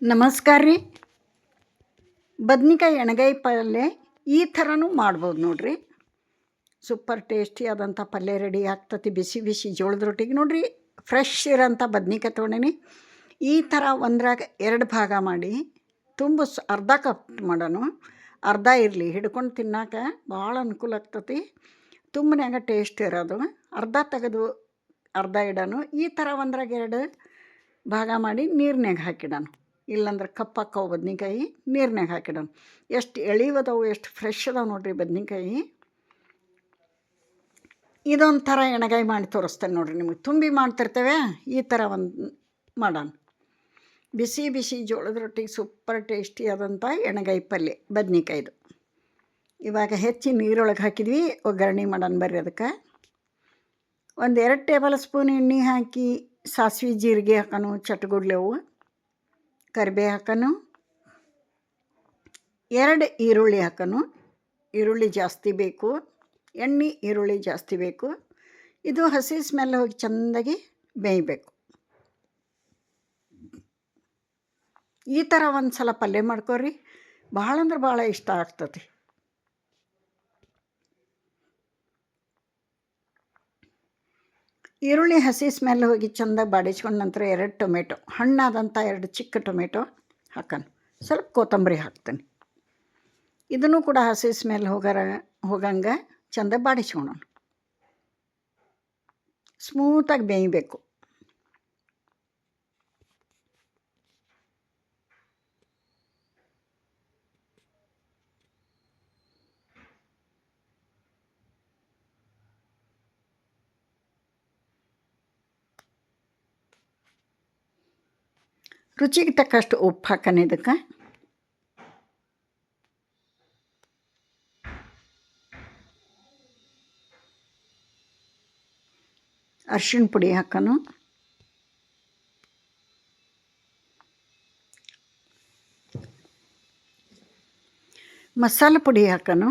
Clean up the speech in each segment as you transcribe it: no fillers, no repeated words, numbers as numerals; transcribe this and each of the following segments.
ನಮಸ್ಕಾರ ರೀ. ಬದ್ನಿಕಾಯಿ ಎಣ್ಗಾಯಿ ಪಲ್ಯ ಈ ಥರನೂ ಮಾಡ್ಬೋದು ನೋಡಿರಿ. ಸೂಪರ್ ಟೇಸ್ಟಿ ಆದಂಥ ಪಲ್ಯ ರೆಡಿ ಆಗ್ತತಿ. ಬಿಸಿ ಬಿಸಿ ಜೋಳದ ರೊಟ್ಟಿಗೆ ನೋಡಿರಿ, ಫ್ರೆಶ್ ಇರೋಂಥ ಬದ್ನಿಕಾಯಿ ತೊಗೊಂಡೀನಿ. ಈ ಥರ ಒಂದ್ರಾಗ 2 ಭಾಗ ಮಾಡಿ ಅರ್ಧ ಕಪ್ ಮಾಡೋಣ. ಅರ್ಧ ಇರಲಿ, ಹಿಡ್ಕೊಂಡು ತಿನ್ನಾಕ ಭಾಳ ಅನುಕೂಲ ಆಗ್ತತಿ. ತುಂಬನ್ಯಾಗ ಟೇಸ್ಟ್ ಇರೋದು. ಅರ್ಧ ತೆಗೆದು ಅರ್ಧ ಇಡೋಣ. ಈ ಥರ ಒಂದ್ರಾಗ 2 ಭಾಗ ಮಾಡಿ ನೀರಿನಾಗ ಹಾಕಿಡೋಣ. ಇಲ್ಲಾಂದ್ರೆ ಕಪ್ಪಾಕ್ಕವು ಬದ್ನಿಕಾಯಿ, ನೀರಿನಾಗ ಹಾಕಿಡೋಣ. ಎಷ್ಟು ಎಳಿವದವು, ಎಷ್ಟು ಫ್ರೆಶ್ ಅದಾವೆ ನೋಡಿರಿ ಬದ್ನಿಕಾಯಿ. ಇದೊಂಥರ ಎಣ್ಗಾಯಿ ಮಾಡಿ ತೋರಿಸ್ತೇನೆ ನೋಡಿರಿ ನಿಮಗೆ. ತುಂಬಿ ಮಾಡ್ತಿರ್ತೇವೆ, ಈ ಥರ ಒಂದು ಮಾಡೋಣ. ಬಿಸಿ ಬಿಸಿ ಜೋಳದ ರೊಟ್ಟಿಗೆ ಸೂಪರ್ ಟೇಸ್ಟಿ ಆದಂಥ ಎಣ್ಗಾಯಿ ಪಲ್ಯ ಬದ್ನಿಕಾಯ್ದು. ಇವಾಗ ಹೆಚ್ಚಿ ನೀರೊಳಗೆ ಹಾಕಿದ್ವಿ. ಒಗ್ಗರಣೆ ಮಾಡೋಣ ಬರ್ರಿ. ಅದಕ್ಕೆ 1-2 ಟೇಬಲ್ ಸ್ಪೂನ್ ಎಣ್ಣೆ ಹಾಕಿ ಸಾಸಿವೆ ಜೀರಿಗೆ ಹಾಕೋಣ. ಚಟ್ಗುಡ್ಲೆವು ಕರಿಬೇವು ಹಾಕೋಣ. 2 ಈರುಳ್ಳಿ ಹಾಕೋಣ. ಈರುಳ್ಳಿ ಜಾಸ್ತಿ ಬೇಕು, ಎಣ್ಣೆ ಈರುಳ್ಳಿ ಜಾಸ್ತಿ ಬೇಕು. ಇದು ಹಸಿ ಸ್ಮೆಲ್ ಹೋಗಿ ಚೆಂದಾಗಿ ಬೇಯಬೇಕು. ಈ ಥರ ಒಂದು ಸಲ ಪಲ್ಯ ಮಾಡ್ಕೊರಿ, ಭಾಳ ಅಂದ್ರೆ ಭಾಳ ಇಷ್ಟ ಆಗ್ತತಿ. ಈರುಳ್ಳಿ ಹಸಿ ಸ್ಮೆಲ್ ಹೋಗಿ ಚೆಂದಾಗಿ ಬಾಡಿಸ್ಕೊಂಡು ನಂತರ 2 ಟೊಮೆಟೊ, ಹಣ್ಣಾದಂಥ 2 ಚಿಕ್ಕ ಟೊಮೆಟೊ ಹಾಕೋಣ. ಸ್ವಲ್ಪ ಕೊತ್ತಂಬರಿ ಹಾಕ್ತೇನೆ. ಇದನ್ನು ಕೂಡ ಹಸಿ ಸ್ಮೆಲ್ ಹೋಗಂಗೆ ಚೆಂದ ಬಾಡಿಸ್ಕೊಳೋಣ. ಸ್ಮೂತಾಗಿ ಬೇಯಬೇಕು. ರುಚಿಗೆ ತಕ್ಕಷ್ಟು ಉಪ್ಪು ಹಾಕೋಣ. ಇದಕ್ಕೆ ಅರಿಶಿಣ ಪುಡಿ ಹಾಕೋಣ. ಮಸಾಲೆ ಪುಡಿ ಹಾಕೋಣ.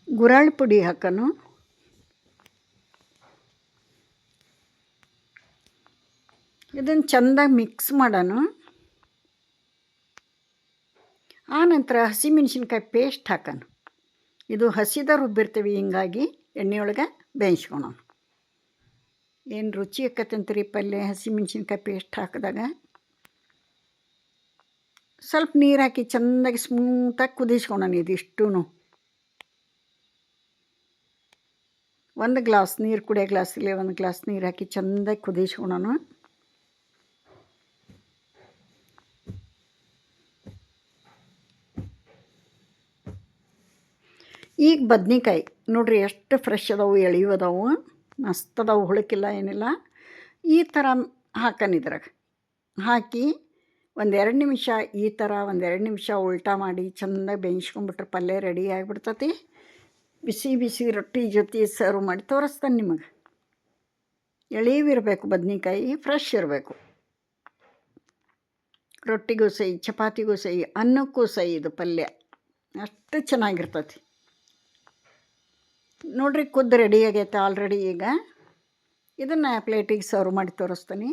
ಗುರಾಳ್ ಪುಡಿ ಹಾಕೋಣ. ಇದನ್ನು ಚೆಂದಾಗಿ ಮಿಕ್ಸ್ ಮಾಡೋಣ. ಆನಂತರ ಹಸಿಮೆಣ್ಸಿನ್ಕಾಯಿ ಪೇಸ್ಟ್ ಹಾಕೋಣ. ಇದು ಹಸಿದ ರುಬ್ಬಿರ್ತೀವಿ, ಹಿಂಗಾಗಿ ಎಣ್ಣೆಯೊಳಗೆ ಬೇಯಿಸ್ಕೊಳೋಣ. ಏನು ರುಚಿ ಆಕತ್ತಂತೀರಿ ಪಲ್ಯ ಹಸಿಮೆಣ್ಸಿನ್ಕಾಯಿ ಪೇಸ್ಟ್ ಹಾಕಿದಾಗ. ಸ್ವಲ್ಪ ನೀರು ಹಾಕಿ ಚೆಂದಾಗಿ ಸ್ಮೂತಾಗಿ ಕುದಿಸ್ಕೊಳೋಣ. ಇದಿಷ್ಟೂ 1 ಗ್ಲಾಸ್ ನೀರು, ಕುಡಿಯೋ ಗ್ಲಾಸಲ್ಲಿ 1 ಗ್ಲಾಸ್ ನೀರು ಹಾಕಿ ಚೆಂದಾಗಿ ಕುದಿಸ್ಕೊಳೋಣ. ಈಗ ಬದ್ನಿಕಾಯಿ ನೋಡಿರಿ ಎಷ್ಟು ಫ್ರೆಶ್ ಅದಾವು, ಎಳಿಯೋದವು, ಮಸ್ತ್ ಅದಾವು, ಹುಳುಕಿಲ್ಲ ಏನಿಲ್ಲ. ಈ ಥರ ಹಾಕೋಣ. ಇದ್ರಾಗ ಹಾಕಿ 1-2 ನಿಮಿಷ ಈ ಥರ 1-2 ನಿಮಿಷ ಉಲ್ಟಾ ಮಾಡಿ ಚೆಂದಾಗಿ ಬೇಯಿಸ್ಕೊಂಬಿಟ್ರೆ ಪಲ್ಯ ರೆಡಿ ಆಗಿಬಿಡ್ತತಿ. ಬಿಸಿ ಬಿಸಿ ರೊಟ್ಟಿ ಜೊತೆ ಸರ್ವ್ ಮಾಡಿ ತೋರಿಸ್ತಾನೆ ನಿಮಗೆ. ಎಳೀವಿರಬೇಕು ಬದ್ನಿಕಾಯಿ, ಫ್ರೆಶ್ ಇರಬೇಕು. ರೊಟ್ಟಿಗೂ ಸೈ, ಚಪಾತಿಗೂ ಸೈ, ಅನ್ನಕ್ಕೂ ಸೈ. ಇದು ಪಲ್ಯ ಅಷ್ಟು ಚೆನ್ನಾಗಿರ್ತತಿ ನೋಡಿರಿ. ಕುದ್ದು ರೆಡಿ ಆಗೈತೆ ಆಲ್ರೆಡಿ. ಈಗ ಇದನ್ನು ಪ್ಲೇಟಿಗೆ ಸರ್ವ್ ಮಾಡಿ ತೋರಿಸ್ತೀನಿ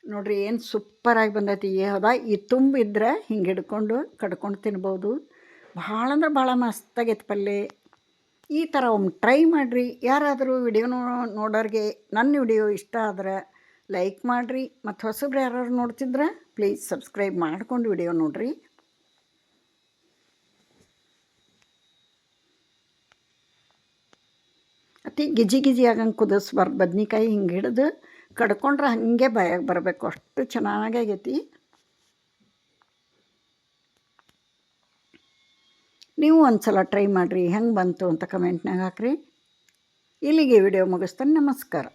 ನೋಡಿರಿ. ಏನು ಸೂಪರಾಗಿ ಬಂದೈತಿ. ಹೌದಾ, ಈ ತುಂಬಿದ್ರೆ ಹಿಂಗೆ ಹಿಡ್ಕೊಂಡು ಕಡ್ಕೊಂಡು ತಿನ್ಬೋದು. ಭಾಳ ಅಂದ್ರೆ ಭಾಳ ಮಸ್ತಾಗೈತೆ ಪಲ್ಯ. ಈ ಥರ ಒಮ್ಮೆ ಟ್ರೈ ಮಾಡಿರಿ. ಯಾರಾದರೂ ವಿಡಿಯೋ ನೋಡೋರಿಗೆ ನನ್ನ ವಿಡಿಯೋ ಇಷ್ಟ ಆದ್ರೆ ಲೈಕ್ ಮಾಡಿರಿ. ಮತ್ತು ಹೊಸಬ್ರು ಯಾರು ನೋಡ್ತಿದ್ರೆ ಪ್ಲೀಸ್ ಸಬ್ಸ್ಕ್ರೈಬ್ ಮಾಡ್ಕೊಂಡು ವಿಡಿಯೋ ನೋಡಿರಿ. ಅತಿ ಗಿಜಿ ಗಿಜಿ ಆಗಂಗೆ ಕುದಿಸ್ಬಾರ್ದು. ಬದ್ನಿಕಾಯಿ ಹಿಂಗೆ ಹಿಡಿದು ಕಡ್ಕೊಂಡ್ರೆ ಹಾಗೆ ಬಾಯಾಗಿ ಬರಬೇಕು. ಅಷ್ಟು ಚೆನ್ನಾಗೈತಿ. ನೀವು ಒಂದು ಸಲ ಟ್ರೈ ಮಾಡಿರಿ. ಹೆಂಗೆ ಬಂತು ಅಂತ ಕಮೆಂಟ್ನಾಗ ಹಾಕ್ರಿ. ಇಲ್ಲಿಗೆ ವಿಡಿಯೋ ಮುಗಿಸ್ತಾನೆ. ನಮಸ್ಕಾರ.